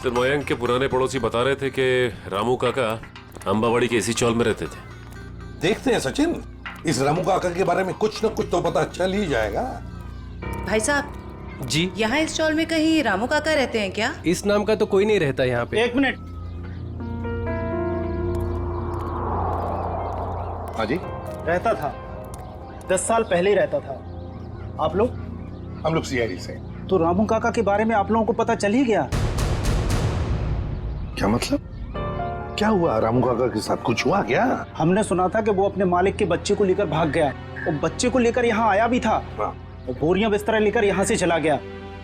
Sir Mayank के पुराने पड़ोसी बता रहे थे कि रामू काका अंबावाड़ी के इसी चौल में रहते थे। देखते हैं सचिन, इस रामू काका के बारे में कुछ न कुछ तो पता चल ही जाएगा। भाई साहब जी, यहाँ इस चौल में कहीं रामू काका रहते हैं क्या? इस नाम का तो कोई नहीं रहता यहाँ पे। एक मिनट। हाँ जी, रहता था, 10 साल पहले ही रहता था। आप लोग? हम लोग सीआईडी से। तो रामू काका के बारे में आप लोगों को पता चल ही गया। क्या मतलब? क्या हुआ रामू काका के साथ? कुछ हुआ क्या? हमने सुना था कि वो अपने मालिक के बच्चे को लेकर भाग गया है। और बच्चे को लेकर यहाँ आया भी था और बोरियां बिस्तर लेकर यहाँ से चला गया।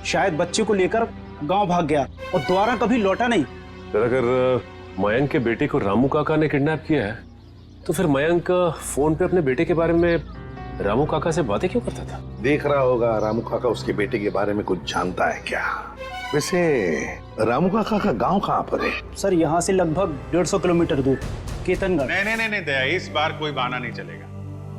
शायद बच्चे को लेकर गांव भाग गया और दोबारा कभी लौटा नहीं। सर अगर मयंक के बेटे को रामू काका ने किडनैप किया है तो फिर मयंक फोन पे अपने बेटे के बारे में रामू काका से बातें क्यों करता था? देख रहा होगा रामू काका उसके बेटे के बारे में कुछ जानता है क्या। वैसे रामू काका का गांव कहाँ पर है? सर यहाँ से लगभग 150 किलोमीटर दूर, केतनगढ़। नहीं दया, इस बार कोई बहाना नहीं चलेगा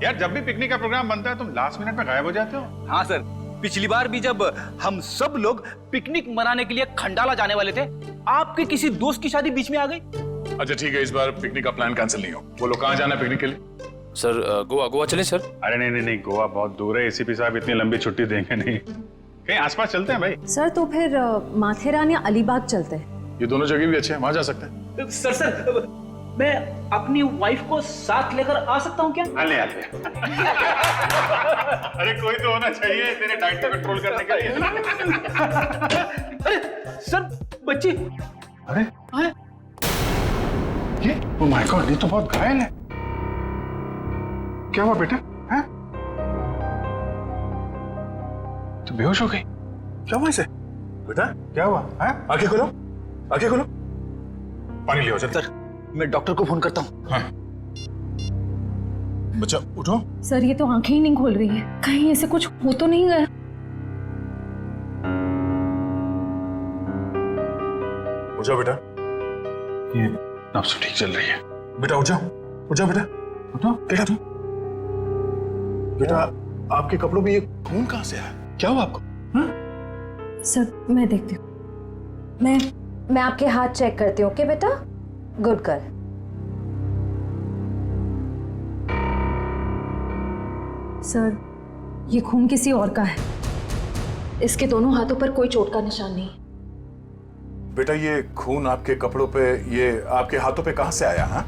यार। जब भी पिकनिक का प्रोग्राम बनता है तुम लास्ट मिनट में गायब हो जाते हो। हाँ सर, पिछली बार भी जब हम सब लोग पिकनिक मनाने के लिए खंडाला जाने वाले थे, आपके किसी दोस्त की शादी बीच में आ गई। अच्छा ठीक है, इस बार पिकनिक का प्लान कैंसिल नहीं हो। वो लोग कहाँ जाना है पिकनिक के लिए? सर गोवा चलें सर? अरे नहीं, गोवा बहुत दूर है। एसीपी साहब इतनी लंबी छुट्टी देंगे नहीं। कहीं आसपास चलते हैं भाई। सर तो फिर माथेरान या अलीबाग चलते हैं। ये दोनों जगह भी अच्छे हैं, वहां जा सकते हैं। सर मैं अपनी वाइफ को साथ लेकर आ सकता हूँ क्या? आले अरे कोई तो होना चाहिए तेरे डाइट को कंट्रोल करने के लिए। अरे सर बच्ची। अरे ये ओह माय गॉड, ये तो बहुत घायल है। क्या हुआ बेटा? हैं? तो बेहोश हो गई? क्या हुआ इसे? बेटा क्या हुआ? हैं? आंखें खोलो, आंखें खोलो। पानी ले आओ जल्दी। सर मैं डॉक्टर को फोन करता हूँ। हाँ। बच्चा उठो। सर ये तो आंखें ही नहीं खोल रही है, कहीं ऐसे कुछ हो तो नहीं गया? उठ जाओ बेटा, ये नब्ज ठीक चल रही है। बेटा उठ जाओ, उठ जाओ बेटा, उठो। बेटा तुम, बेटा आपके कपड़ों में ये खून कहाँ से आया? क्या हुआ आपको? सर मैं देखती हूँ। मैं आपके हाथ चेक करती हूँ। ओके बेटा, गुड गर्ल। सर ये खून किसी और का है। इसके दोनों हाथों पर कोई चोट का निशान नहीं। बेटा ये खून आपके कपड़ों पे, ये आपके हाथों पे कहाँ से आया? हाँ?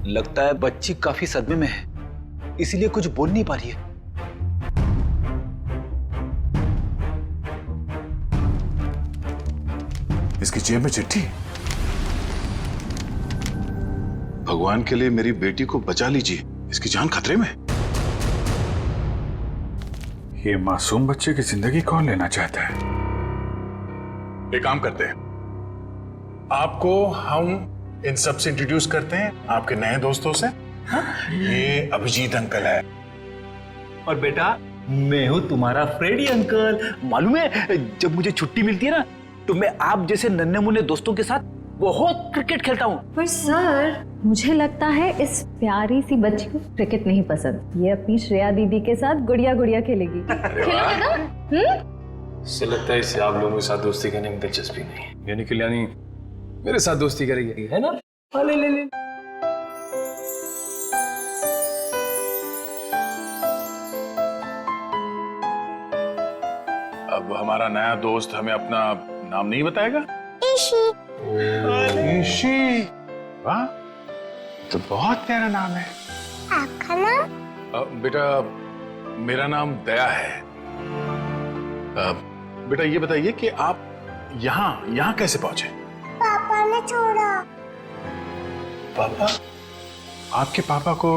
लगता है बच्ची काफी सदमे में है, इसीलिए कुछ बोल नहीं पा रही है। इसकी जेब में चिट्ठी। भगवान के लिए मेरी बेटी को बचा लीजिए, इसकी जान खतरे में। ये मासूम बच्चे की जिंदगी कौन लेना चाहता है? एक काम करते हैं, आपको हम इन सब से इंट्रोड्यूस करते हैं, आपके नए दोस्तों से। ये अभिजीत अंकल है। और बेटा मैं हूँ तुम्हारा फ्रेडी अंकल। मालूम है जब मुझे छुट्टी मिलती है ना, तो मैं आप जैसे नन्हे मुन्ने दोस्तों के साथ बहुत क्रिकेट खेलता हूँ। पर सर मुझे लगता है इस प्यारी सी बच्ची को क्रिकेट नहीं पसंद। ये अपनी श्रेया दीदी के साथ गुड़िया गुड़िया खेलेगी। खेलोगे ना? इससे लगता है इसे आप लोगों के साथ दोस्ती करने में दिलचस्पी नहीं, यानी कल्याणी मेरे साथ दोस्ती करेगी, है ना? ले। अब हमारा नया दोस्त हमें अपना नाम नहीं बताएगा? ईशी। वाह, तो बहुत प्यारा नाम है। आपका नाम? बेटा मेरा नाम दया है। बेटा ये बताइए कि आप यहाँ कैसे पहुंचे? पापा ने छोड़ा। पापा? आपके पापा को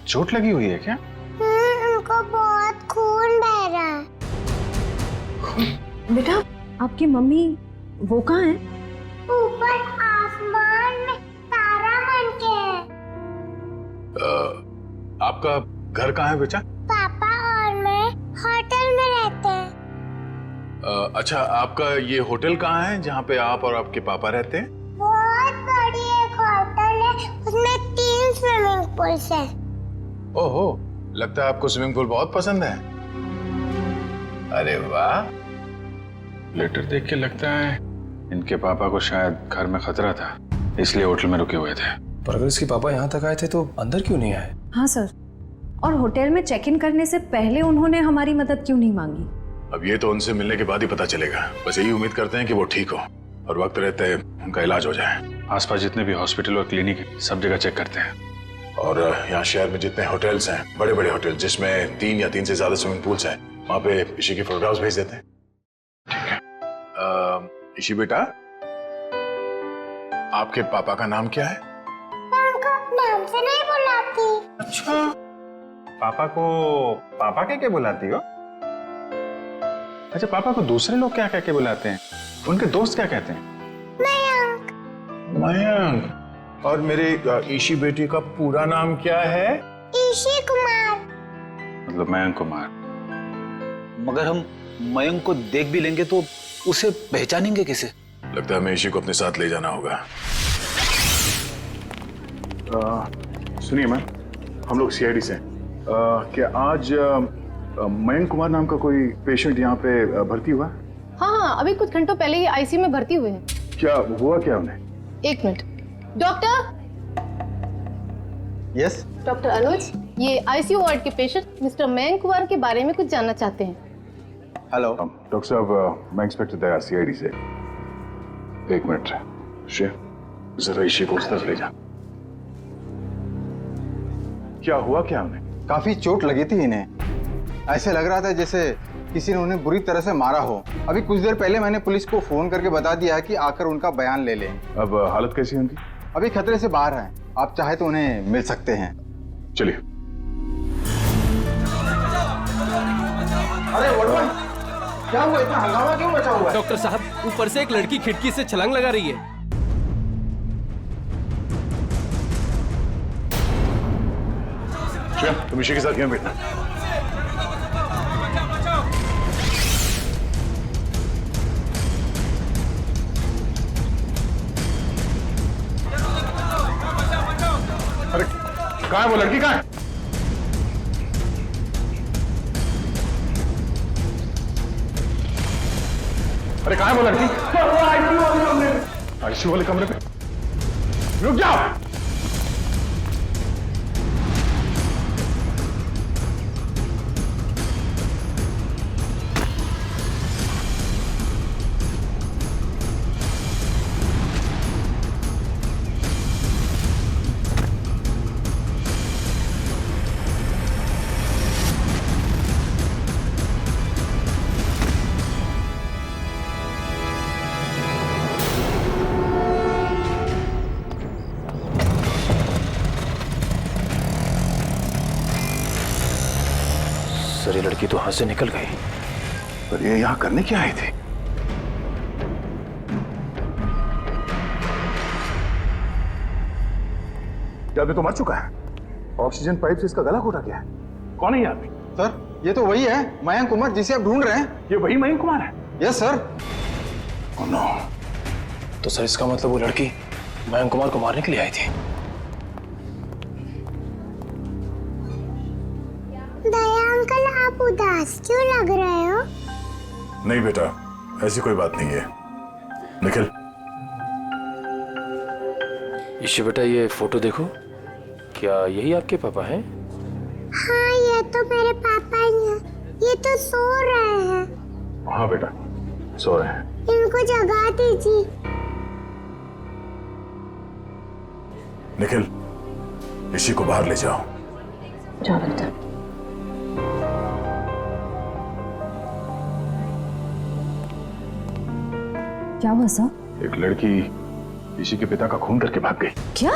चोट लगी हुई है क्या? उनको बहुत खून बह रहा है। बेटा आपकी मम्मी वो कहाँ है? ऊपर आसमान में तारा बन के है। आपका घर कहाँ है बेटा? पापा और मैं होटल में रहते हैं। अच्छा, आपका ये होटल कहाँ है जहाँ पे आप और आपके पापा रहते हैं? बहुत बड़ी एक होटल है, उसमें 3 स्विमिंग पूल्स हैं। ओहो, लगता है आपको स्विमिंग पूल बहुत पसंद है। अरे वाह, लेटर देख के लगता है इनके पापा को शायद घर में खतरा था, इसलिए होटल में रुके हुए थे। पर अगर इसके पापा यहाँ तक आए थे तो अंदर क्यों नहीं आए? हाँ सर, और होटल में चेक इन करने से पहले उन्होंने हमारी मदद क्यों नहीं मांगी? अब ये तो उनसे मिलने के बाद ही पता चलेगा। बस यही उम्मीद करते हैं कि वो ठीक हो और वक्त रहते उनका इलाज हो जाए। आसपास जितने भी हॉस्पिटल और क्लिनिक है सब जगह चेक करते हैं। और यहाँ शहर में जितने होटल्स हैं, बड़े बड़े होटल जिसमें 3 या 3 से ज्यादा स्विमिंग पूल्स हैं, वहाँ पे ईशी की फोटोग्राफ्स भेज देते हैं। ठीक है। ईशी बेटा, आपके पापा का नाम क्या है? उनको नाम से नहीं बुलाती। अच्छा, पापा को पापा कह के बुलाती हो? अच्छा, पापा को दूसरे लोग क्या कह के बुलाते हैं? उनके दोस्त क्या कहते हैं? मयंक। मयंक। और मेरे ईशी बेटी का पूरा नाम क्या है? ईशी कुमार। मतलब मयंक कुमार। मगर हम मयंक को देख भी लेंगे तो उसे पहचानेंगे कैसे? लगता है हमें ईशी को अपने साथ ले जाना होगा। सुनिए मैम, हम लोग सीआईडी से हैं। क्या आज मयंक कुमार नाम का कोई पेशेंट यहाँ पे भर्ती हुआ? हाँ, अभी कुछ घंटों पहले ही आईसीयू में भर्ती हुए हैं। क्या हुआ क्या उन्हें? 1 मिनट। डॉक्टर। यस डॉक्टर अनुज, ये आईसीयू वार्ड के पेशेंट मिस्टर मयंक कुमार के बारे में कुछ जानना चाहते हैं। हेलो डॉक्टर साहब, मैं इंस्पेक्टर दया सीआईडी से। 1 मिनट जरा ईशी को उस तरफ ले जा। क्या हुआ क्या उन्हें? काफी चोट लगी थी इन्हें। ऐसे लग रहा था जैसे किसी ने उन्हें बुरी तरह से मारा हो। अभी कुछ देर पहले मैंने पुलिस को फोन करके बता दिया है कि आकर उनका बयान ले लें। अब हालत कैसी है उनकी? अभी खतरे से बाहर है, आप चाहे तो उन्हें मिल सकते हैं। चलिए। अरे वर्मन, क्या हुआ? इतना हंगामा क्यों मचा हुआ है? डॉक्टर साहब, ऊपर से एक लड़की खिड़की से छलांग लगा रही है। तुम ईशी के साथ यहाँ बैठना। अरे कहाँ है वो लड़की? कहाँ है? अरे कहाँ है वो लड़की? आईसीयू वाले कमरे पे। रुक जाओ। सर, ये लड़की तो हाथ से निकल गई। पर ये यहाँ करने क्या आए थे? क्या आदमी तो मर चुका है। ऑक्सीजन पाइप से इसका गला घोटा गया है। कौन है ये आदमी? सर, ये तो वही है मयंक कुमार जिसे आप ढूंढ रहे हैं। ये वही मयंक कुमार है? Yes sir. Oh no. तो सर, इसका मतलब वो लड़की मयंक कुमार को मारने के लिए आई थी। दया अंकल, आप उदास क्यों लग रहे हो? नहीं बेटा, ऐसी कोई बात नहीं है। निखिल। ईशी बेटा, ये फोटो देखो। क्या यही आपके पापा हैं? हाँ, ये तो मेरे पापा ही हैं। ये तो सो रहे हैं। हाँ बेटा, सो रहे हैं। इनको जगा दीजिए। निखिल, ईशी को बाहर ले जाओ। जाओ बेटा। क्या हुआ सर? एक लड़की ईशी के पिता का खून करके भाग गई। क्या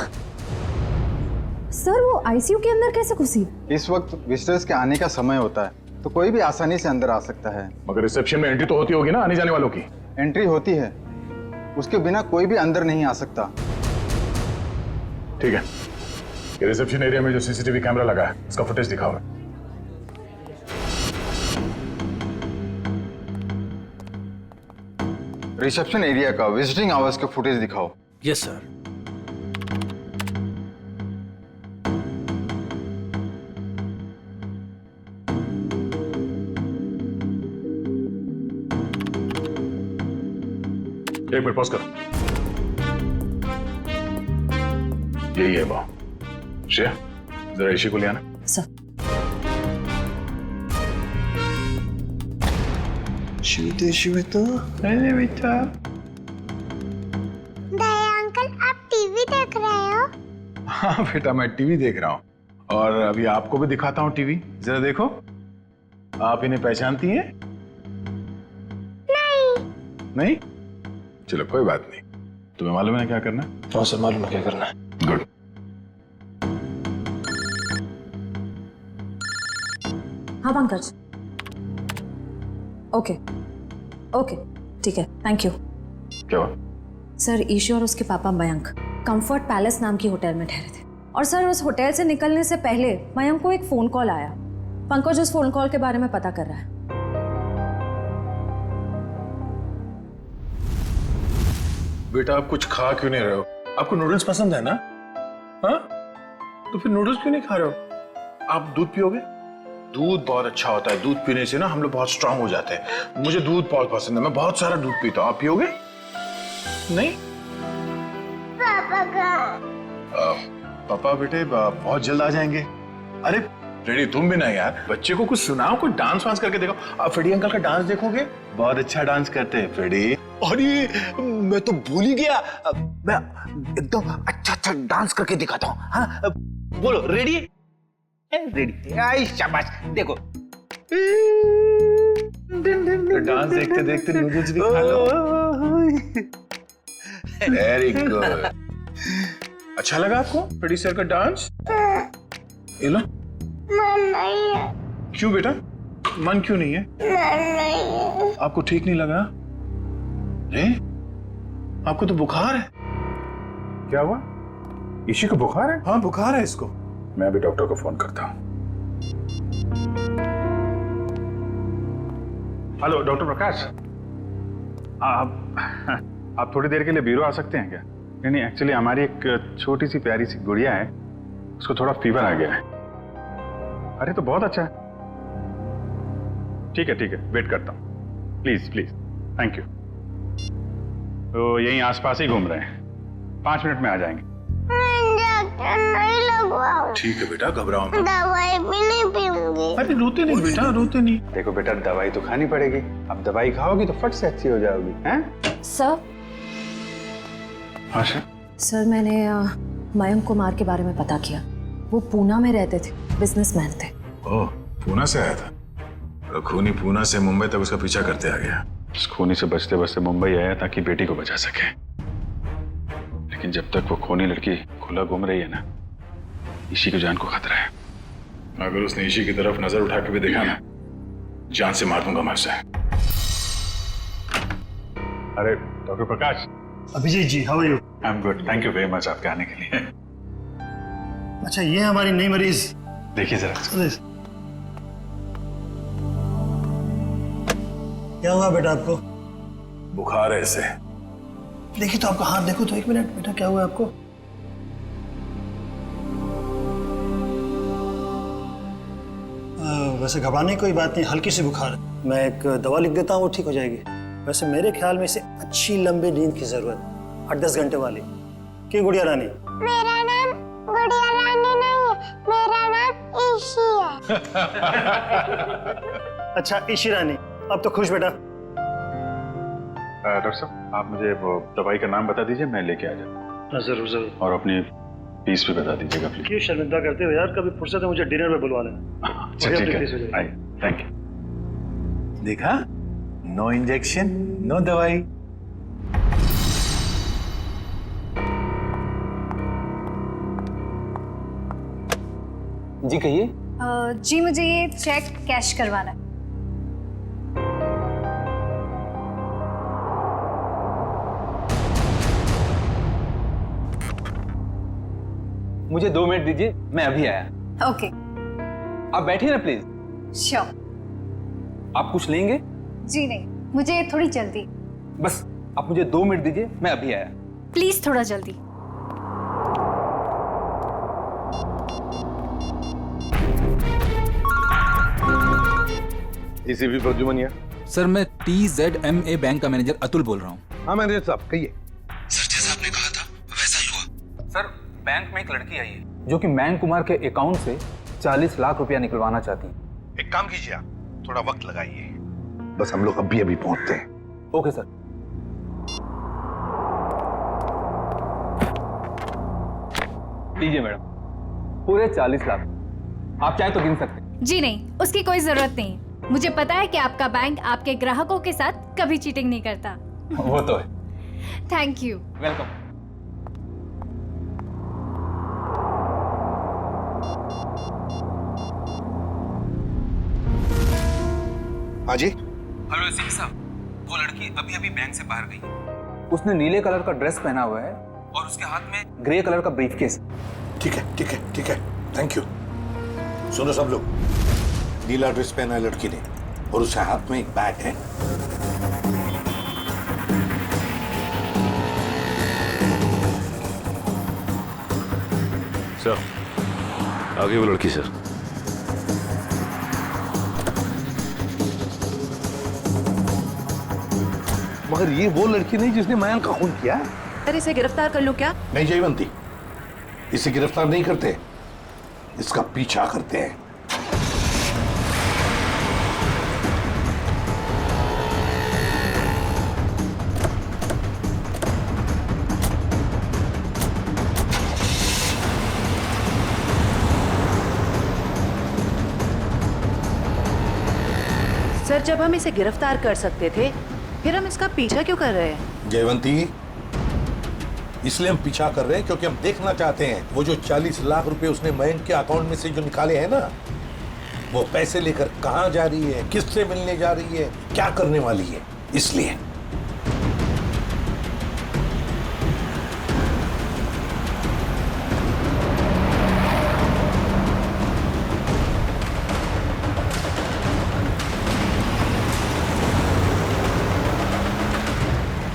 सर, वो आईसीयू के अंदर कैसे घुसी? इस वक्त विजिटर्स के आने का समय होता है, तो कोई भी आसानी से अंदर आ सकता है। मगर रिसेप्शन में एंट्री तो होती होगी ना आने जाने वालों की? एंट्री होती है, उसके बिना कोई भी अंदर नहीं आ सकता। ठीक है, ये रिसेप्शन एरिया में जो सीसीटीवी कैमरा लगा है उसका फुटेज दिखाओ। रिसेप्शन एरिया का विजिटिंग आवर्स के फुटेज दिखाओ। Yes sir. एक मिनट पॉज करो। यही है वो। श्रेया जरा ईशी को ले आना। सर। दया अंकल, आप टीवी देख रहे हो? हाँ बेटा, मैं टीवी देख रहा हूँ और अभी आपको भी दिखाता हूँ टीवी। जरा देखो, आप इन्हें पहचानती हैं? नहीं? चलो कोई बात नहीं। तुम्हें मालूम है क्या करना है? हाँ सर, मालूम है क्या करना है। गुड। हाँ पंकज। ओके ओके ठीक है, थैंक यू। क्या हुआ? सर, ईशू और उसके पापा मयंक कंफर्ट पैलेस नाम की होटल में ठहरे थे और सर उस होटल से निकलने से पहले मयंक को एक फोन कॉल आया। पंकज उस फोन कॉल के बारे में पता कर रहा है। बेटा आप कुछ खा क्यों नहीं रहे हो? आपको नूडल्स पसंद है ना? हाँ, तो फिर नूडल्स क्यों नहीं खा रहे हो? आप दूध पियोगे? दूध बहुत अच्छा होता है। दूध पीने से ना हम लोग बहुत स्ट्रांग हो जाते हैं। मुझे दूध बहुत पसंद है, मैं बहुत सारा दूध पीता हूँ। आप पियोगे? नहीं? पापा कहाँ? पापा बेटे बहुत जल्द आ जाएंगे। अरे फ्रेडी तुम भी ना यार, बच्चे को कुछ सुनाओ, कुछ डांस वांस करके देखो। आप फ्रेडी अंकल का डांस देखोगे, बहुत अच्छा डांस करते हैं फ्रेडी। अरे मैं तो भूल ही गया, मैं एकदम अच्छा डांस करके दिखाता हूँ। हाँ बोलो, रेडी? रेडी? आई शाबाश, देखो। डांस देखते देखते नूडल्स भी खा लो। Very good. अच्छा लगा आपको फ्रेडी सर का डांस? ये लो। मन नहीं है। क्यों बेटा, मन क्यों नहीं है? मन नहीं है। आपको ठीक नहीं लगा? आपको तो बुखार है। क्या हुआ? ईशी को बुखार है? हाँ बुखार है इसको। मैं अभी डॉक्टर को फोन करता हूँ। हेलो डॉक्टर प्रकाश, आप थोड़ी देर के लिए ब्यूरो आ सकते हैं क्या? नहीं एक्चुअली हमारी एक छोटी सी प्यारी सी गुड़िया है, उसको थोड़ा फीवर आ गया है। अरे तो बहुत अच्छा है। ठीक है वेट करता हूँ। Please please, thank you. तो यहीं आसपास ही घूम रहे हैं, 5 मिनट में आ जाएंगे। नहीं लगवाओ। ठीक है बेटा, घबराओ मत। दवाई भी नहीं पीऊंगी। अरे रोते नहीं बेटा, रोते नहीं। देखो बेटा, दवाई तो खानी पड़ेगी। अब दवाई खाओगी तो फट से अच्छी हो जाओगी। हैं? सर। हाँ सर, मैंने मयंक कुमार के बारे में पता किया। वो पूना में रहते थे, बिजनेसमैन थे। ओह, पूना से आया था? और खूनी पूना से मुंबई तक उसका पीछा करते आ गया। उस खूनी से बचते बचते मुंबई आया ताकि बेटी को बचा सके। लेकिन जब तक वो खूनी लड़की खुला घूम रही है ना, ईशी की जान को खतरा है। अगर उसने ईशी की तरफ नजर उठा के भी देखा ना, जान से मार दूंगा मैं उसे। अरे doctor Prakash. Abhijit ji, how are you? I am good, thank you very much आपके आने के लिए। अच्छा, ये हमारी नई मरीज। देखिए जरा। क्या हुआ बेटा आपको? बुखार है इसे। देखिए तो आपका हाथ देखो तो, 1 मिनट बेटा, क्या हुआ आपको? वैसे घबराने की कोई बात नहीं, हल्की सी बुखार है। मैं एक दवा लिख देता हूँ, वो ठीक हो जाएगी। वैसे मेरे ख्याल में इसे अच्छी लंबी नींद की जरूरत, 8-10 घंटे वाली। क्यों गुड़िया रानी? मेरा नाम गुड़िया रानी नहीं है, मेरा नाम ईशी है। अच्छा ईशी रानी, अब तो खुश बेटा। डॉक्टर साहब, आप मुझे वो दवाई का नाम बता दीजिए, मैं लेके आ जाऊँ। जरूर जरूर। और अपनी फीस भी बता दीजिएगा प्लीज। क्यों शर्मिंदा करते हो यार, कभी फुर्सत है मुझे डिनर में बुलवा लेना। अच्छा ठीक है, आइए, थैंक यू। देखा, नो इंजेक्शन नो दवाई। जी कहिए। जी मुझे ये चेक कैश करवाना है। मुझे 2 मिनट दीजिए, मैं अभी आया। ओके। आप बैठिए ना प्लीज। श्योर। आप कुछ लेंगे? जी नहीं, मुझे थोड़ी जल्दी। बस आप मुझे 2 मिनट दीजिए, मैं अभी आया। प्लीज थोड़ा जल्दी। एसीपी प्रद्युमन। सर मैं TZMA बैंक का मैनेजर अतुल बोल रहा हूँ। हाँ मैनेजर साहब कहिए। सर जैसा आपने कहा था वैसा ही हुआ। सर बैंक में एक लड़की आई है जो कि मयंक कुमार के अकाउंट से 40 लाख रुपया निकलवाना चाहती है। एक काम कीजिए आप, थोड़ा वक्त लगाइए, बस हम लोग अभी अभी पहुंचते हैं। Okay sir. लीजिए मैडम, पूरे 40 लाख। आप चाहे तो गिन सकते हैं। जी नहीं, उसकी कोई जरूरत नहीं। मुझे पता है कि आपका बैंक आपके ग्राहकों के साथ कभी चीटिंग नहीं करता। वो तो है। Thank you. वेलकम। हाँ जी। हेलो एसपी साहब, वो लड़की अभी अभी बैंक से बाहर गई। उसने नीले कलर का ड्रेस पहना हुआ है और उसके हाथ में ग्रे कलर का ब्रीफकेस। ठीक है ठीक है ठीक है, थैंक यू। सुनो सब लोग, नीला ड्रेस पहना है लड़की ने और उसके हाथ में एक बैग है। सर आगे वो लड़की सर। मगर ये वो लड़की नहीं जिसने मयंक का खून किया। सर इसे गिरफ्तार कर लूं क्या? नहीं जयवंती, इसे गिरफ्तार नहीं करते, इसका पीछा करते हैं। सर जब हम इसे गिरफ्तार कर सकते थे फिर हम इसका पीछा क्यों कर रहे हैं? जयवंती, इसलिए हम पीछा कर रहे हैं क्योंकि हम देखना चाहते हैं वो जो 40 लाख रुपए उसने मयंक के अकाउंट में से जो निकाले हैं ना, वो पैसे लेकर कहां जा रही है, किससे मिलने जा रही है, क्या करने वाली है, इसलिए।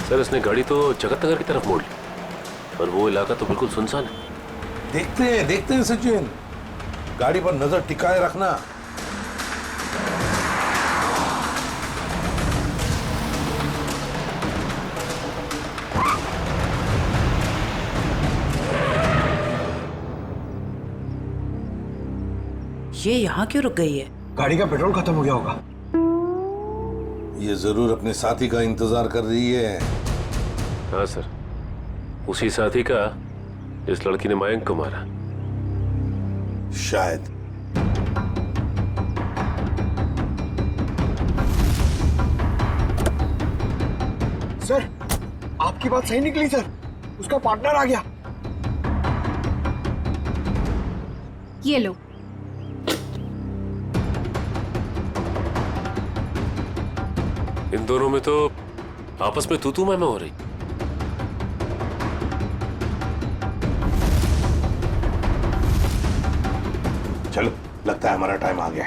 सर इसने गाड़ी तो जगत नगर की तरफ मोड़ ली और वो इलाका तो बिल्कुल सुनसान है। देखते हैं सचिन, गाड़ी पर नजर टिकाए रखना। ये यहाँ क्यों रुक गई है? गाड़ी का पेट्रोल खत्म हो गया होगा। ये जरूर अपने साथी का इंतजार कर रही है। हाँ सर, उसी साथी का इस लड़की ने मयंक को मारा। शायद। सर आपकी बात सही निकली सर, उसका पार्टनर आ गया। ये लो। इन दोनों में तो आपस में तू मैं हो रही। चलो, लगता है हमारा टाइम आ गया।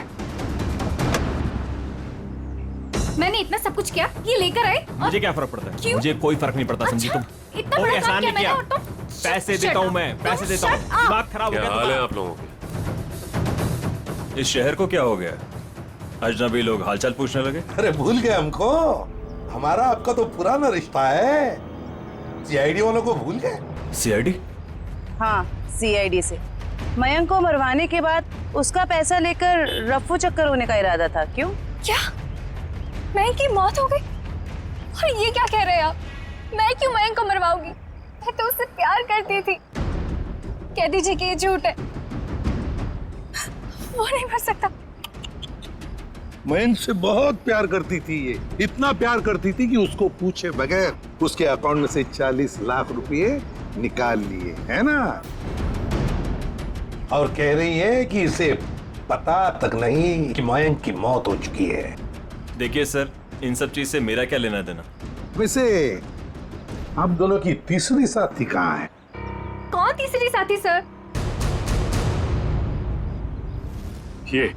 मैंने इतना सब कुछ किया, ये लेकर आए। मुझे क्या फर्क पड़ता है? क्यों? मुझे कोई फर्क नहीं पड़ता। अच्छा, समझी तुम? इतना बड़ा काम किया मैंने और तुम? पैसे देता हूँ मैं, पैसे देता हूँ। दिमाग खराब हो क्या गया हाल है आप लोगों के? इस शहर को क्या हो गया? अजनबी लोग हालचाल पूछने लगे। अरे भूल गए हमको? हमारा आपका तो पुराना रिश्ता है। सीआईडी वालों को भूल गए? सीआईडी? हाँ सीआईडी से। मयंक को मरवाने के बाद उसका पैसा लेकर रफू चक्कर होने का इरादा था। क्यों? क्या मयंक की मौत हो गई? और ये क्या कह रहे हैं आप? मैं क्यों मयंक को मरवाऊंगी? मैं तो उससे प्यार करती थी। कह दीजिए कि ये झूठ है। वो नहीं मर सकता। मयंक से बहुत प्यार करती थी, ये इतना प्यार करती थी कि उसको पूछे बगैर उसके अकाउंट में से 40 लाख रुपए निकाल लिए, है ना? और कह रही है कि इसे पता तक नहीं कि मयंक की मौत हो चुकी है। देखिए सर, इन सब चीज से मेरा क्या लेना देना? वैसे आप दोनों की तीसरी साथी कहाँ है? कौन तीसरी साथी सर? ये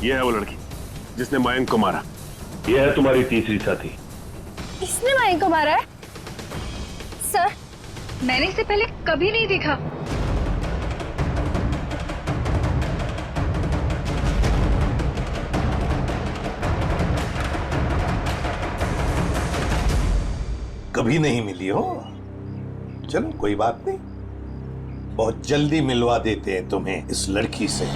है वो लड़की जिसने मयंक को मारा। ये है तुम्हारी तीसरी साथी। इसने मयंक को मारा है? सर, मैंने इसे पहले कभी नहीं देखा। कभी नहीं मिली हो। चलो कोई बात नहीं, बहुत जल्दी मिलवा देते हैं तुम्हें इस लड़की से।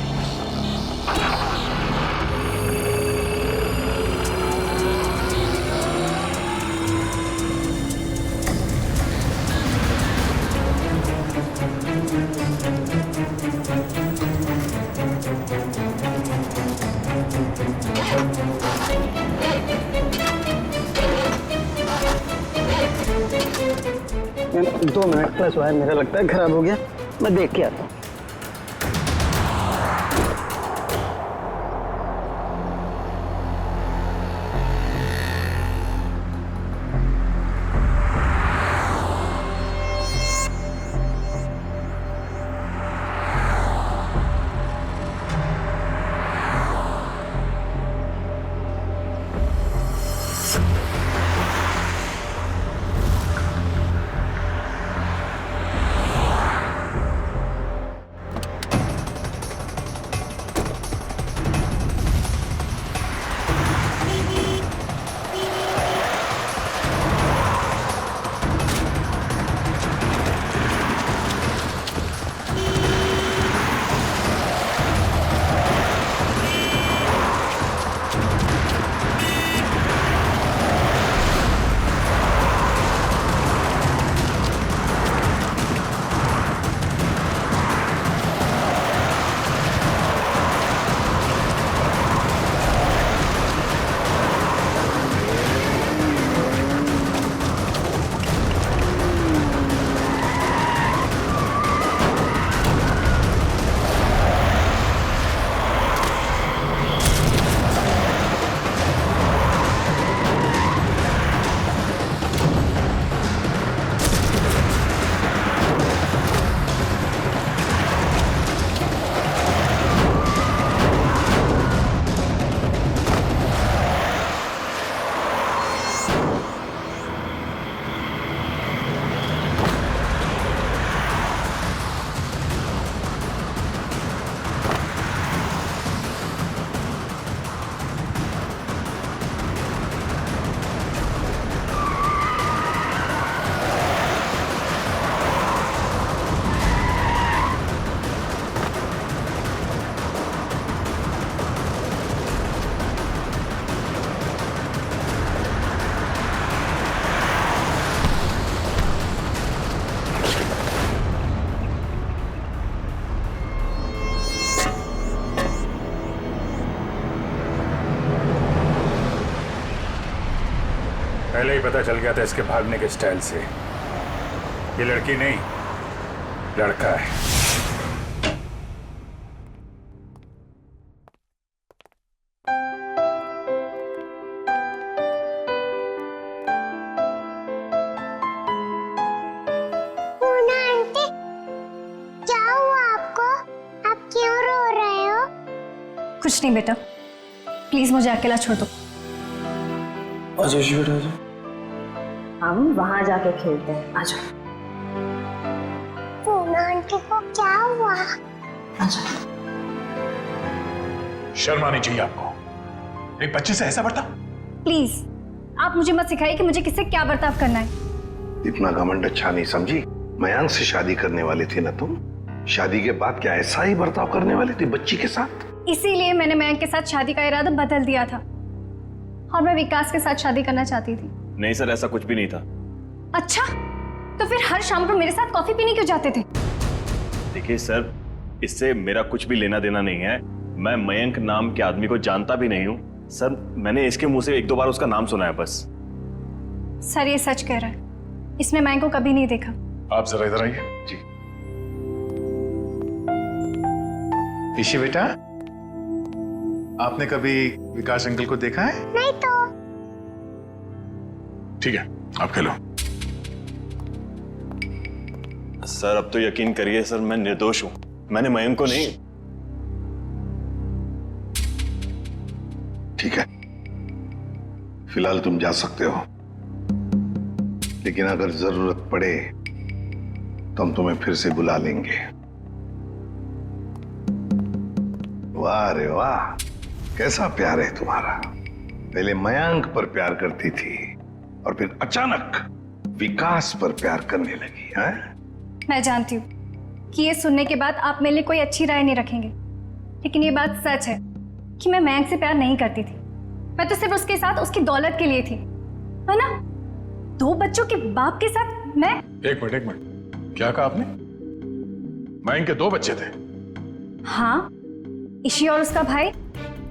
मैम 2 मिनट प्लस वायर मेरा लगता है खराब हो गया, मैं देख के आता हूँ। पहले ही पता चल गया था इसके भागने के स्टाइल से। ये लड़की नहीं, लड़का है। पूना आंटी, क्या हुआ आपको? आप क्यों रो रहे हो? कुछ नहीं बेटा, प्लीज मुझे अकेला छोड़ दो। आजा जी बेटा आजा। हम वहां जाके खेलते हैं, आजा। पूना आंटी को क्या हुआ? आजा। शर्म आनी चाहिए आपको, एक बच्चे से ऐसा बर्ताव। प्लीज आप मुझे मत सिखाइए कि मुझे किससे क्या बर्ताव करना है। इतना घमंड अच्छा नहीं समझी। मयांक से शादी करने वाली थी ना तुम? शादी के बाद क्या ऐसा ही बर्ताव करने वाली थी बच्ची के साथ? इसीलिए मैंने मयंक के साथ शादी का इरादा बदल दिया था और मैं विकास के साथ शादी करना चाहती थी। नहीं सर, ऐसा कुछ भी नहीं था। अच्छा, तो फिर हर शाम को मेरे साथ कॉफी पीने क्यों जाते थे? देखिए सर, इससे मेरा कुछ भी लेना देना नहीं है। मैं मयंक नाम के आदमी को जानता भी नहीं हूँ सर। मैंने इसके मुंह से 1-2 बार उसका नाम सुना है बस। सर ये सच कह रहा है, इसने मयंक को कभी नहीं देखा। आप जरा इधर आइए। जी ईशी बेटा, आपने कभी विकास अंकल को देखा है? नहीं तो। ठीक है, आप खेलो। सर अब तो यकीन करिए सर, मैं निर्दोष हूं। मैंने मयंक को नहीं। ठीक है, फिलहाल तुम जा सकते हो, लेकिन अगर जरूरत पड़े तो हम तुम्हें फिर से बुला लेंगे। वाह रे वाह, कैसा प्यार है तुम्हारा। पहले मयंक पर प्यार करती थी और फिर अचानक विकास पर प्यार करने लगी है? मैं जानती हूँ कि ये सुनने के बाद आप मेरे लिए कोई अच्छी राय नहीं रखेंगे, लेकिन ये बात सच है कि मैं मयंक से प्यार नहीं करती थी। मैं तो सिर्फ उसके साथ उसकी दौलत के लिए थी, है ना? 2 बच्चों के बाप के साथ मैं। एक मिनट, क्या कहा आपने? मयंक के 2 बच्चे थे? हाँ, ईशी और उसका भाई।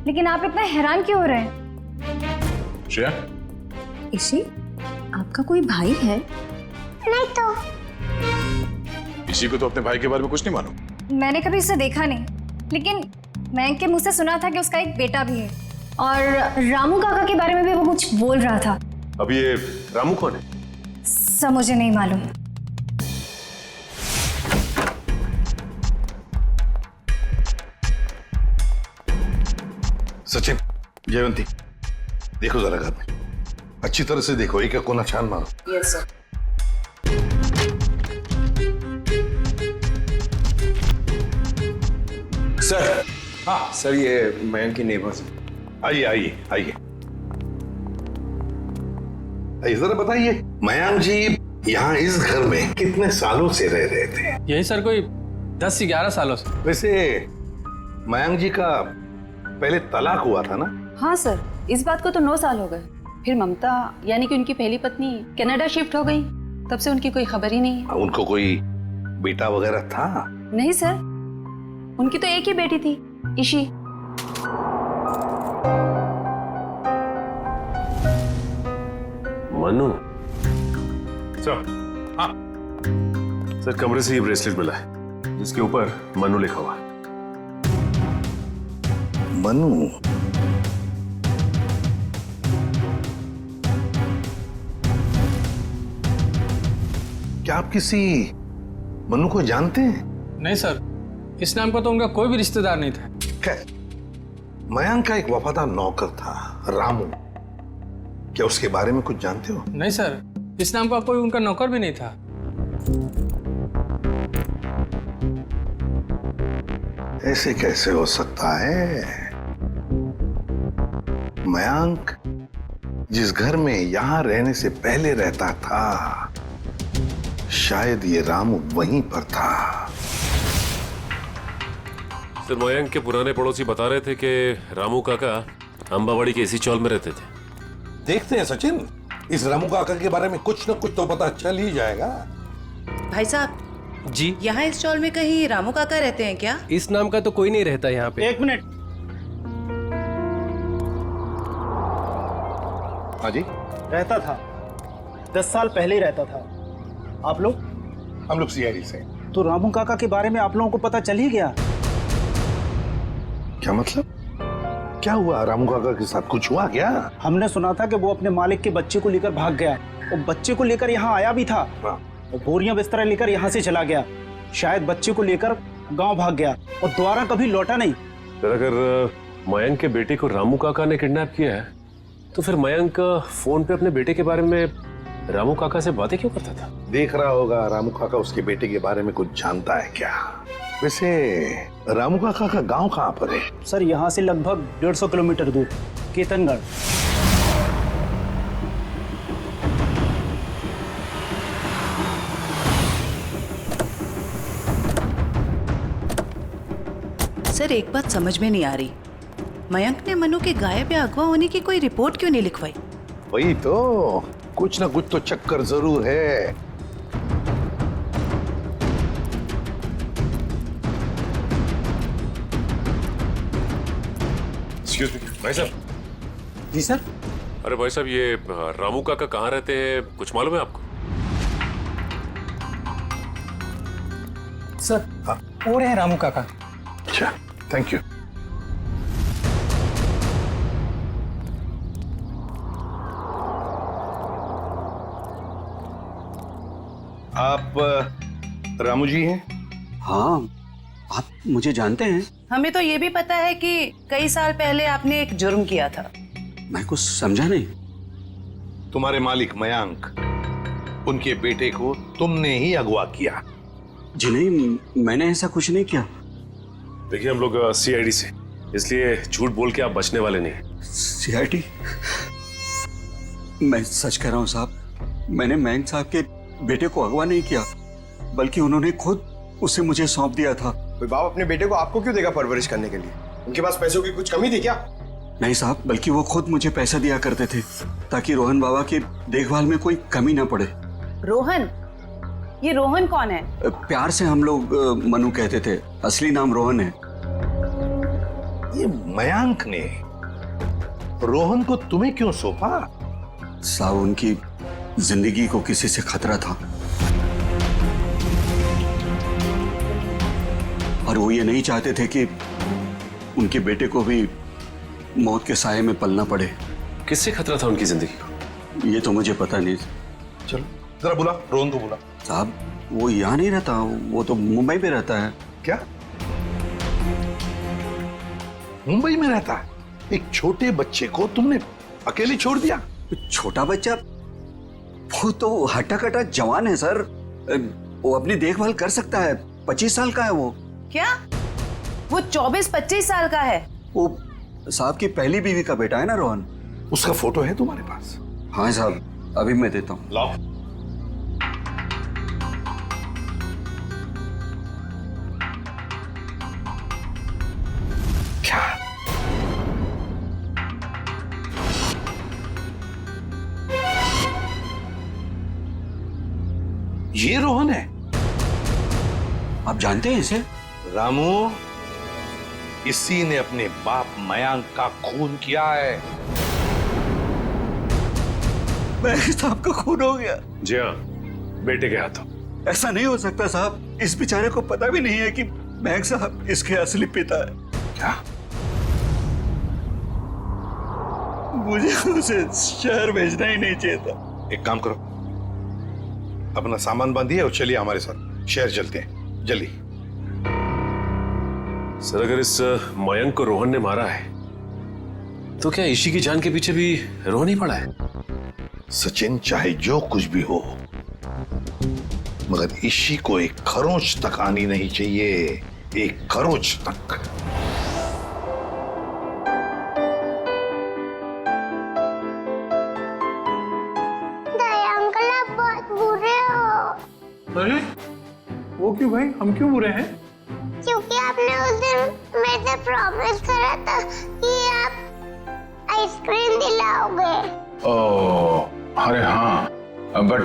लेकिन आप इतना हैरान क्यों हो रहे हैं? श्रेया, ईशी, आपका कोई भाई है? नहीं तो। इसी को तो अपने भाई के बारे में कुछ नहीं मालूम? मैंने कभी उसे देखा नहीं, लेकिन मयंक के मुंह से सुना था कि उसका एक बेटा भी है, और रामू काका के बारे में भी वो कुछ बोल रहा था। अब ये रामू कौन है? सब मुझे नहीं मालूम। सचिन, जयवंती, देखो जरा घर में अच्छी तरह से देखो, एक एक कोना छान मारो। Yes sir. सर। हाँ सर, ये मयंक की नेबर्स। आइए आइए आइए। जरा बताइए, मयंक जी यहाँ इस घर में कितने सालों से रह रहे थे? यही सर कोई 10 से 11 सालों से। वैसे मयंक जी का पहले तलाक हुआ था ना? हाँ सर, इस बात को तो 9 साल हो गए। फिर ममता यानी कि उनकी पहली पत्नी कनाडा शिफ्ट हो गई, तब से उनकी कोई खबर ही नहीं है। उनको कोई बेटा वगैरह था? नहीं सर, उनकी तो एक ही बेटी थी, ईशी। मनु सर। हाँ सर, कमरे से ये ब्रेसलेट मिला है जिसके ऊपर मनु लिखा हुआ है। मनु? क्या आप किसी मनु को जानते हैं? नहीं सर, इस नाम का तो उनका कोई भी रिश्तेदार नहीं था। खैर, मयंक का एक वफादार नौकर था, रामू। क्या उसके बारे में कुछ जानते हो? नहीं सर, इस नाम का कोई उनका नौकर भी नहीं था। ऐसे कैसे हो सकता है? मयंक जिस घर में यहां रहने से पहले रहता था, शायद ये रामू वहीं पर था। सर, मयंक के पुराने पड़ोसी बता रहे थे कि रामू काका अंबावाड़ी के इसी चौल में रहते थे। देखते हैं सचिन, इस रामू काका के बारे में कुछ न कुछ तो पता चल ही जाएगा। भाई साहब जी, यहाँ इस चौल में कहीं रामू काका रहते हैं क्या? इस नाम का तो कोई नहीं रहता यहाँ पे। 1 मिनट। हाँ जी, रहता था, 10 साल पहले ही रहता था। आप लोग? हम लोग सीआईडी से। तो रामू काका के बारे में आप लोगों को पता चल ही गया? क्या मतलब? क्या हुआ रामू काका के साथ? कुछ हुआ क्या? हमने सुना था कि वो अपने मालिक के बच्चे को लेकर भाग गया है, और बच्चे को लेकर यहाँ आया भी था, और बोरियां बिस्तर लेकर यहाँ से चला गया। शायद बच्चे को लेकर गांव भाग गया और दोबारा कभी लौटा नहीं। अगर मयंक के बेटे को रामू काका ने किडनैप किया है, तो फिर मयंक फोन पे अपने बेटे के बारे में रामू काका से बातें क्यों करता था? देख रहा होगा रामू काका उसके बेटे के बारे में कुछ जानता है क्या? वैसे रामू काका का गांव कहाँ पर है? सर, यहाँ से लगभग 150 किलोमीटर दूर, केतनगढ़। सर, एक बात समझ में नहीं आ रही, मयंक ने मनु के गायब या अगवा होने की कोई रिपोर्ट क्यों नहीं लिखवाई? वही तो, कुछ ना कुछ तो चक्कर जरूर है। एक्सक्यूज मी भाई साहब। जी सर। अरे भाई साहब, ये रामू काका कहाँ रहते हैं, कुछ मालूम है आपको? सर, वो रहे रामू काका। अच्छा, थैंक यू। आप रामू जी हैं? हाँ, आप मुझे जानते हैं? हमें तो ये भी पता है कि कई साल पहले आपने एक जुर्म किया था। मैं कुछ समझा नहीं। तुम्हारे मालिक मयंक, उनके बेटे को तुमने ही अगवा किया। जी नहीं, मैंने ऐसा कुछ नहीं किया। देखिए, हम लोग सीआईडी से, इसलिए झूठ बोल के आप बचने वाले नहीं। सीआईडी? मैं सच कह रहा हूँ साहब, मैंने मयंक साहब के बेटे को अगवा नहीं किया, बल्कि उन्होंने खुद उसे मुझे सौंप दिया था। कोई बाप अपने बेटे को आपको क्यों देगा परवरिश करने के लिए? उनके पास पैसों की कुछ कमी थी क्या? नहीं साहब, बल्कि वो खुद मुझे पैसा दिया करते थे ताकि रोहन बाबा की देखभाल में कोई कमी ना पड़े। रोहन? ये रोहन कौन है? प्यार से हम लोग मनु कहते थे, असली नाम रोहन है। ये मयंक ने रोहन को तुम्हें क्यों सौंपा? साहब, उनकी जिंदगी को किसी से खतरा था और वो ये नहीं चाहते थे कि उनके बेटे को भी मौत के साए में पलना पड़े। किससे खतरा था उनकी जिंदगी को? ये तो मुझे पता नहीं। चलो जरा बुला, रोहन को बुला। साहब, वो यहाँ नहीं रहता, वो तो मुंबई में रहता है। क्या मुंबई में रहता है? एक छोटे बच्चे को तुमने अकेले छोड़ दिया? छोटा बच्चा? वो तो हट्टा कट्टा जवान है सर, वो अपनी देखभाल कर सकता है। 25 साल का है वो। क्या? वो 24-25 साल का है? वो साहब की पहली बीवी का बेटा है ना रोहन। उसका फोटो है तुम्हारे पास? हाँ साहब, अभी मैं देता हूँ। लाओ। क्या? ये रोहन है? आप जानते हैं इसे? रामू, इसी ने अपने बाप मयंक का खून किया है। मयंक साहब का खून हो गया? जी हाँ, बेटे के हाथों। ऐसा नहीं हो सकता साहब, इस बेचारे को पता भी नहीं है कि मयंक साहब इसके असली पिता है। क्या? मुझे उसे शहर भेजना ही नहीं चाहिए था। एक काम करो, अपना सामान बांधिए और चलिए हमारे साथ, शहर चलते हैं, जल्दी। सर, अगर इस मयंक को रोहन ने मारा है तो क्या ईशी की जान के पीछे भी रोहन ही पड़ा है? सचिन, चाहे जो कुछ भी हो, मगर ईशी को एक खरोंच तक आनी नहीं चाहिए, एक खरोंच तक। अंकल आप बहुत बुरे हो। अरे वो क्यों भाई, हम क्यों बुरे हैं? क्योंकि आपने उस दिन मेरे से प्रॉमिस करा था कि आप आइसक्रीम दिलाओगे। ओह, अरे हाँ, बट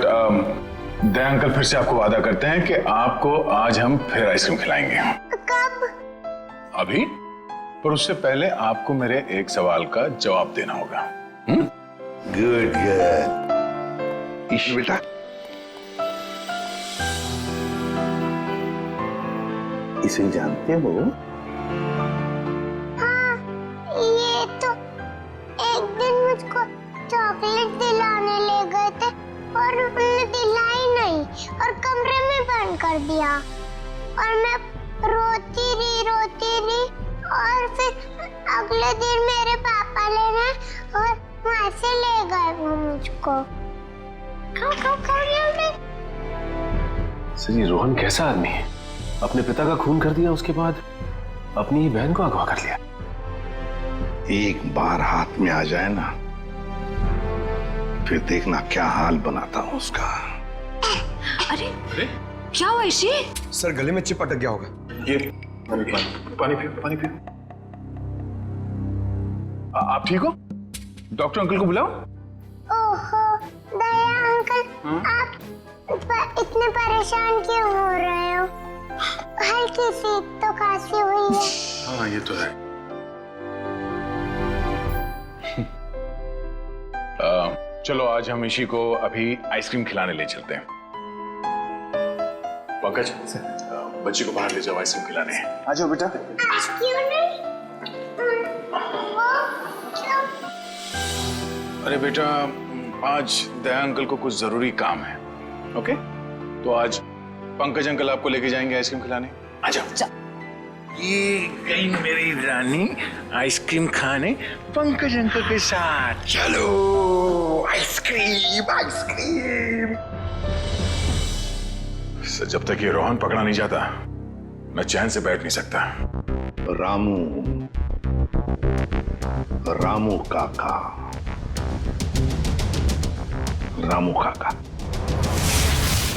दया अंकल फिर से आपको वादा करते हैं कि आपको आज हम फिर आइसक्रीम खिलाएंगे। कब? अभी, पर उससे पहले आपको मेरे एक सवाल का जवाब देना होगा। Good girl. ईशी बेटा, इसे जानते हो? हाँ, ये तो एक दिन मुझको चॉकलेट दिलाने ले गए थे और उन्होंने दिलाई नहीं और कमरे में बंद कर दिया और मैं रोती रही और फिर अगले दिन मेरे पापा लेने और वहां से ले गए वो मुझको। सर, ये रोहन कैसा आदमी है? अपने पिता का खून कर दिया, उसके बाद अपनी ही बहन को अगवा कर लिया। एक बार हाथ में आ जाए ना, फिर देखना क्या हाल बनाता हूं उसका। अरे क्या हुआ ईशी? सर, गले में चिप अटक गया होगा। ये पानी पियो। आप ठीक हो? डॉक्टर अंकल को बुलाओ। ओहो दया अंकल, आप इतने परेशान क्यों हो रहे हो? हल्की सी तो खांसी हुई है। हाँ, ये तो है। चलो आज हम ईशी को अभी आइसक्रीम खिलाने ले चलते हैं। पंकज, बच्ची को बाहर ले जाओ, आइसक्रीम खिलाने। आ जाओ बेटा। क्यों नहीं? वो क्यों? अरे बेटा, आज दया अंकल को कुछ जरूरी काम है। ओके, तो आज पंकज अंकल आपको लेके जाएंगे आइसक्रीम खिलाने। आ जाओ। ये गई मेरी रानी आइसक्रीम खाने पंकज अंकल के साथ। चलो आइसक्रीम। सर, जब तक ये रोहन पकड़ा नहीं जाता मैं चैन से बैठ नहीं सकता। रामू काका,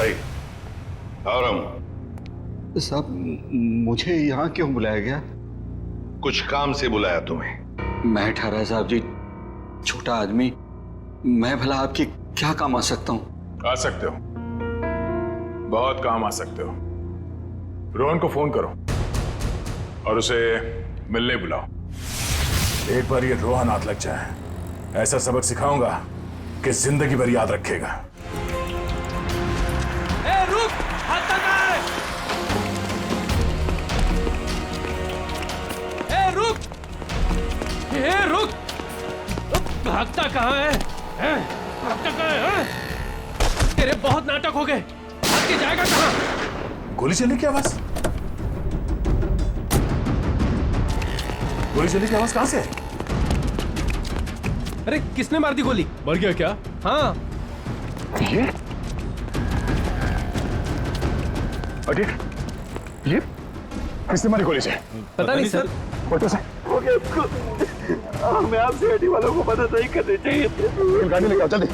भाई औरम, साहब मुझे यहाँ क्यों बुलाया गया? कुछ काम से बुलाया तुम्हें। मैं ठहरा साहब जी, छोटा आदमी, मैं भला आपकी क्या काम आ सकता हूँ? आ सकते हो, बहुत काम आ सकते हो। रोहन को फोन करो और उसे मिलने बुलाओ। एक बार ये रोहन हाथ लग जाए, ऐसा सबक सिखाऊंगा कि जिंदगी भर याद रखेगा। ए, रुक! हाथ लगा है! ए, रुक! ए, रुक! भागता कहाँ है? भागता कहाँ है? तेरे बहुत नाटक हो गए। भाग के जाएगा कहाँ? गोली चलने की आवाज? गोली चलने की आवाज कहां से? अरे किसने मार दी गोली? मर गया क्या? हाँ। ये किसने मारी गोली से? पता नहीं सर। फोटो से मैं आपसे गाड़ी वालों को मदद नहीं करनी चाहिए थी। गाड़ी लेके आओ जल्दी।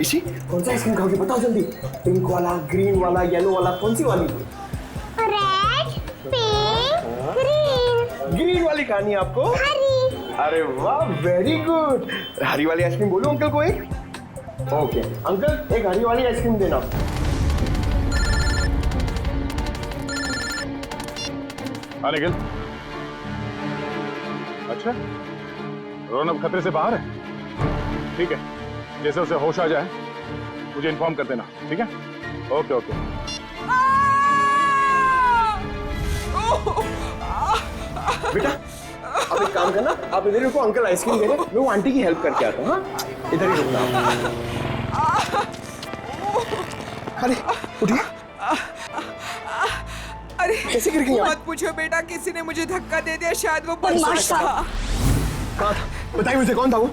इसी कौन सा आइसक्रीम खाओगे बताओ जल्दी। पिंक वाला, ग्रीन वाला, येलो वाला, कौन सी वाली? Red, pink, green. ग्रीन वाली खानी है आपको? हरी। अरे वाह, वेरी गुड। हरी वाली आइसक्रीम बोलो अंकल को एक। ओके अंकल, एक हरी वाली आइसक्रीम देना। हाँ निखिल। अच्छा, रोहन अब खतरे से बाहर है। ठीक है, जैसे उसे होश आ जाए मुझे इन्फॉर्म कर देना, ठीक है? Okay okay. बेटा आप एक काम करना, आप इधर रुको, अंकल आइसक्रीम दे रहे हैं, मैं वो आंटी की हेल्प करके आता हूँ। हाँ इधर ही रुकना। अरे उठिए। अरे कैसे गिर गई आप? मत पूछो बेटा, किसी ने मुझे धक्का दे दिया, शायद वो बदमाश था। कहाँ था? बताइए मुझे, कौन था वो?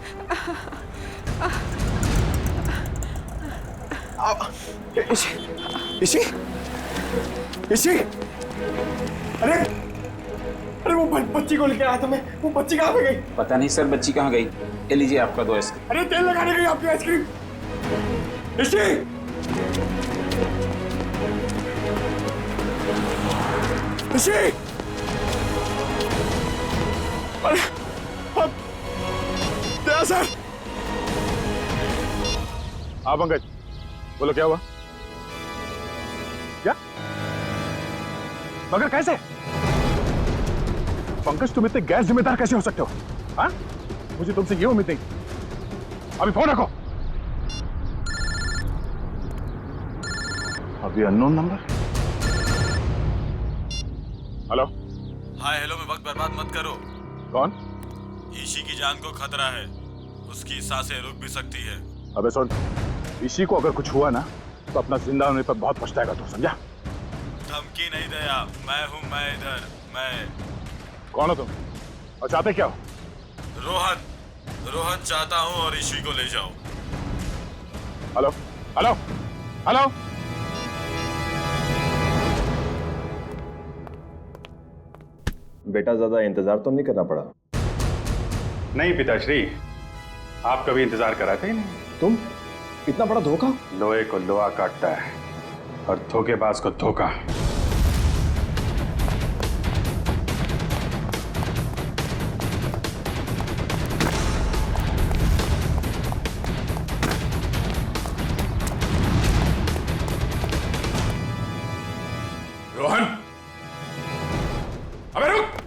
इसी अरे वो बच्ची को लेके आया था मैं, वो बच्ची कहाँ पे गई? पता नहीं सर, बच्ची कहाँ गई? ये लीजिए आपका दो आइसक्रीम। अरे तेल लगाने गई आपकी आइसक्रीम। इसी अरे सर। हाँ पंकज, बोलो क्या हुआ? क्या? मगर कैसे? पंकज तुम इतने गैर जिम्मेदार कैसे हो सकते हो? हाँ? मुझे तुमसे ये उम्मीद नहीं। अभी फोन रखो। अभी unknown number. Hello. Hi hello में वक्त बर्बाद मत करो। कौन? ईशी की जान को खतरा है, उसकी सांसें रुक भी सकती है। अबे सुन, ईशी को अगर कुछ हुआ ना तो अपना जिंदा होने पर बहुत पछताएगा तू, समझा? धमकी नहीं दया, मैं हूं, मैं इधर, मैं। कौन हो तुम और चाहते क्या हो? रोहन चाहता हूं और ईशी को ले जाओ। Hello hello hello. बेटा ज्यादा इंतजार तो नहीं करना पड़ा? नहीं पिताश्री, आप कभी इंतजार कराते ही नहीं। तुम इतना बड़ा धोखा? लोहे को लोहा काटता है और धोखेबाज को धोखा। रोहन, अबे रुक।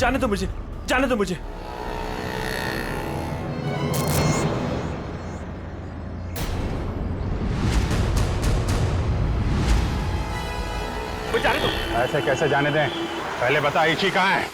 जाने दो मुझे, जाने दो मुझे। जाने दो। ऐसे कैसे जाने दें? पहले बता ईशी कहाँ है?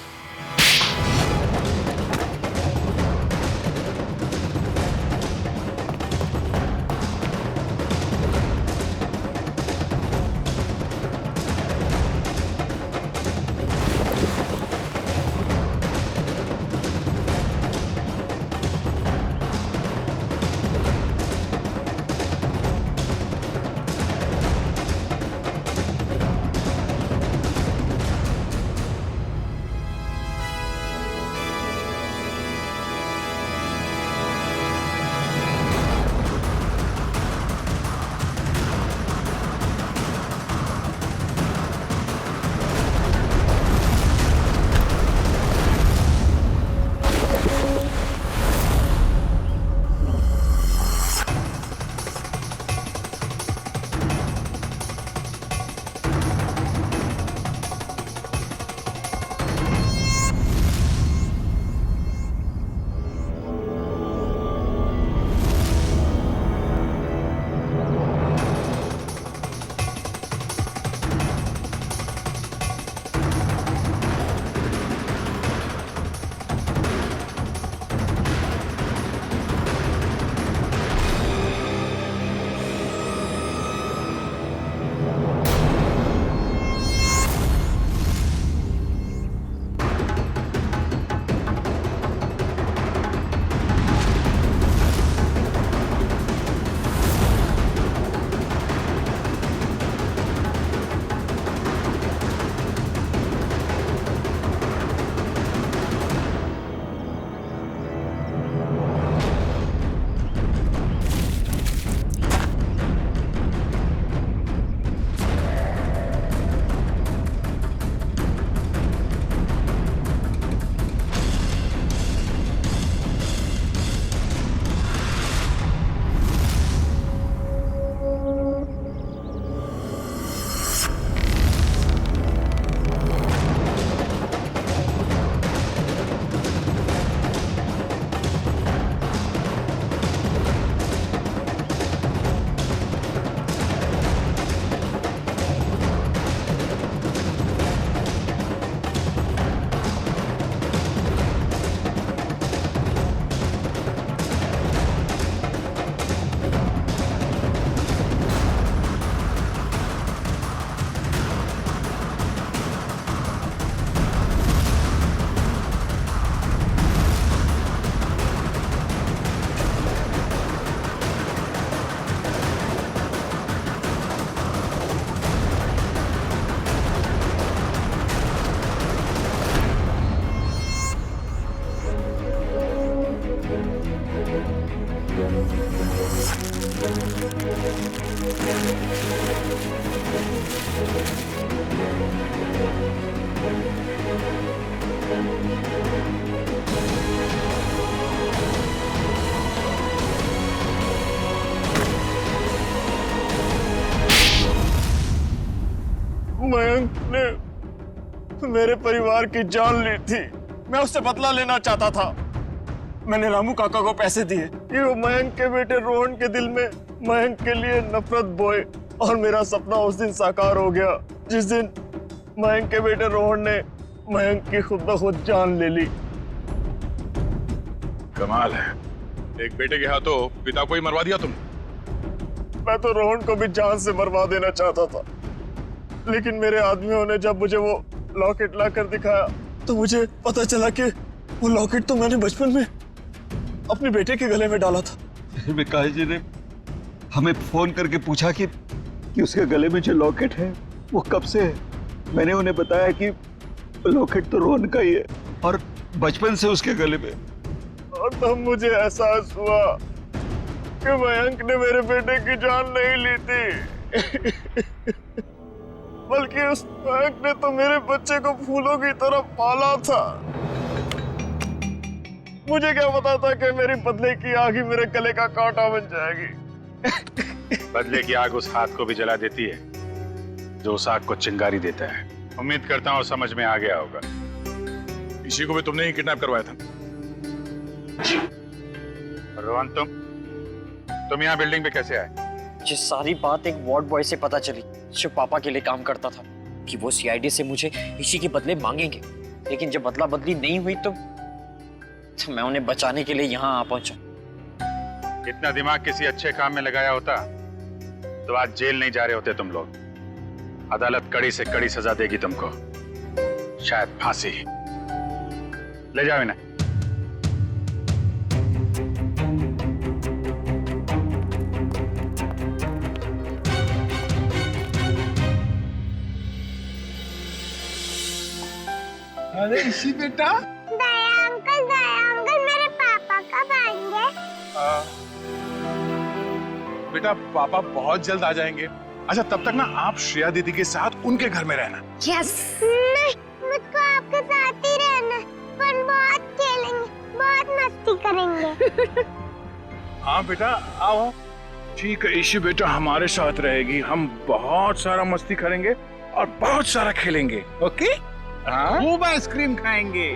मयंक ने मेरे परिवार की जान ली थी। मैं उससे बदला लेना चाहता था। मैंने रामू काका को पैसे दिए कि वो मयंक के बेटे रोहन के दिल में मयंक के लिए नफरत बोए, और मेरा सपना उस दिन साकार हो गया जिस दिन मयंक के बेटे रोहन ने मयंक की खुद ब खुद जान ले ली। कमाल है, एक बेटे के हाथों पिता को ही मरवा दिया तुम। मैं तो रोहन को भी जान से मरवा देना चाहता था, लेकिन मेरे आदमियों ने जब मुझे वो लॉकेट लाकर दिखाया तो मुझे पता चला कि वो लॉकेट तो मैंने बचपन में अपने बेटे के गले में डाला था। विकास जी ने हमें फोन करके पूछा कि उसके गले में जो लॉकेट है वो कब से है। मैंने उन्हें बताया कि लॉकेट तो रोहन का ही है और बचपन से उसके गले में। और तब मुझे एहसास हुआ कि मयंक ने मेरे बेटे की जान नहीं ली थी बल्कि उस मयंक ने तो मेरे बच्चे को फूलों की तरह पाला था। मुझे क्या पता था कि मेरी बदले की आग ही मेरे गले का कांटा बन जाएगी। बदले की आग उस हाथ को भी जला देती है जो उस आग को चिंगारी देता है। उम्मीद करता हूँ समझ में आ गया होगा। इसी को भी तुमने ही किडनैप करवाया था। रोहन, तुम यहाँ बिल्डिंग पे कैसे आए? ये सारी बात एक वार्ड बॉय से पता चली जो पापा के लिए काम करता था, कि वो सीआईडी से मुझे इसी के बदले मांगेंगे। लेकिन जब बदला बदली नहीं हुई तो मैं उन्हें बचाने के लिए यहाँ आ पहुंचा। इतना दिमाग किसी अच्छे काम में लगाया होता तो आज जेल नहीं जा रहे होते तुम लोग। अदालत कड़ी से कड़ी सजा देगी तुमको, शायद फांसी। ले जाओ इन्हें। अरे इसी बेटा, दया अंकल मेरे पापा कब आएंगे? बेटा पापा बहुत जल्द आ जाएंगे। अच्छा तब तक ना आप श्रेया दीदी के साथ उनके घर में रहना। यस। नहीं, मुझको आपके साथ ही रहना। पर बहुत खेलेंगे, बहुत मस्ती करेंगे। हाँ बेटा आओ। ठीक है ईशी बेटा हमारे साथ रहेगी। हम बहुत सारा मस्ती करेंगे और बहुत सारा खेलेंगे। ओके? खूब आइसक्रीम खाएंगे।